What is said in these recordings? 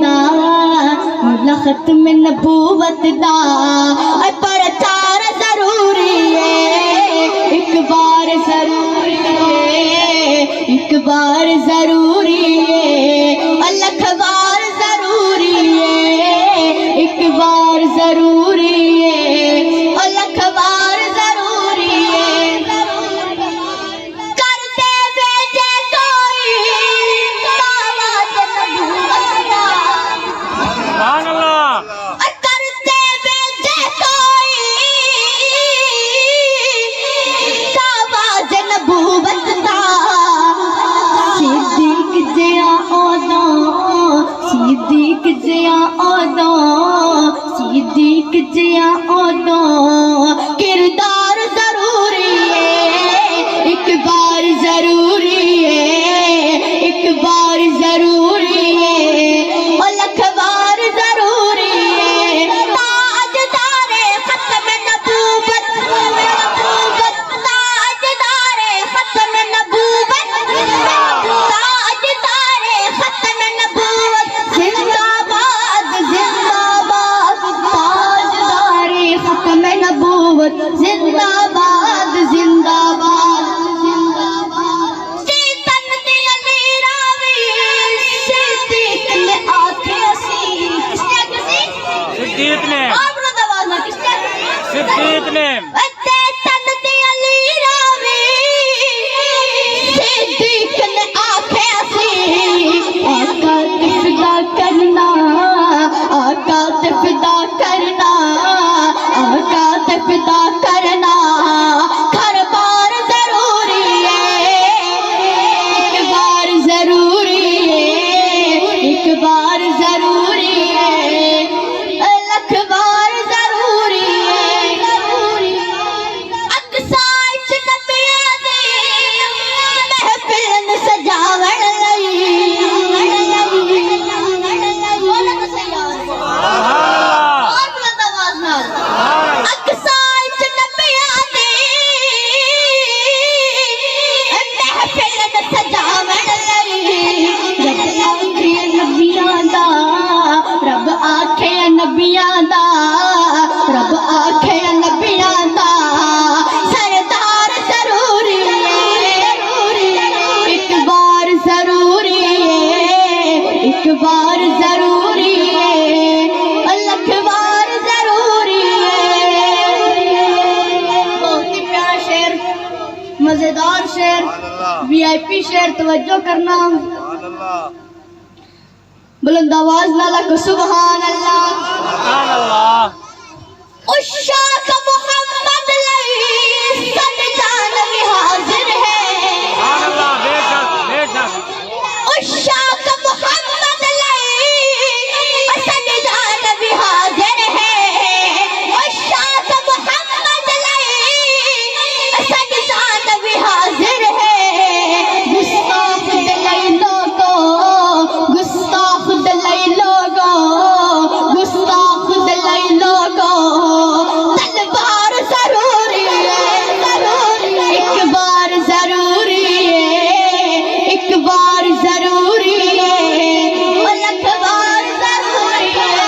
دا مولا ختم نبوت دا پرچار ضروری ہے ایک بار ضروری ہے ایک بار ضروری ہے الگ بار ضروری ہے ایک بار ضروری ہے الگ بار ضروری ہے کرتے بیجے کوئی آواز نبوت دا سبحان اللہ کرتے بیجے کوئی آواز نبوت دا صدیق جیا اودا صدیق جیا اودا صدیق جیا اودا کردار ضروری ہے ایک بار ضروری ہے ایک بار ضروری ہے الگ بار ضروری ہے تاجدار ختم نبوت تاجدار ختم نبوت تاجدار ختم نبوت زندہ باد تاجدار ختم نبوت زندہ باد زندہ باد سیتن دی علی راوی صدیق نے آکھے سی کس نے آکھے سی صدیق نے آپ نے آواز نہ کس نے صدیق نے سیتن دی علی راوی صدیق نے آکھے سی آقا تے فدا کرنا آقا تے فدا کرنا آقا تے فدا کرنا گھر بار ضروری ہے ایک بار ضروری ہے ایک بار ضروری ہے الگ بار ضروری ہے اقصائچ نبیاں دی محفل سجاون لئی اقصائچ نبیاں دی محفل سجاون لئی رب آکھے نبیاں دا رب آکھے نبیاں دا رب آکھے نبیاں دا سردار ضروری ہے ایک بار ضروری ہے ایک بار ضروری ہے الگ بار ضروری ہے بہت ہی پیارا شعر مزیدار شعر وی آئی پی شعر توجہ کرنا بلند آواز نالا کو سبحان اللہ سبحان اللہ عشاق محمد لئی سن جان بھی حاضر ہے سبحان اللہ بے شک عشاق محمد لئی سن جان بھی حاضر ہے عشاق محمد لئی سن جان بھی حاضر ہے گستاخ دلئی لوگو گستاخ دلئی لوگو گستاخ دلئی لوگو تلوار ضروری ہے ایک بار ضروری ہے ایک بار ضروری ہے الگ بار ضروری ہے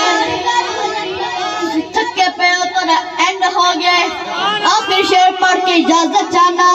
تھکے پہ ہو تو اینڈ ہو گئے آخری شعر پڑھ کے اجازت چاہنا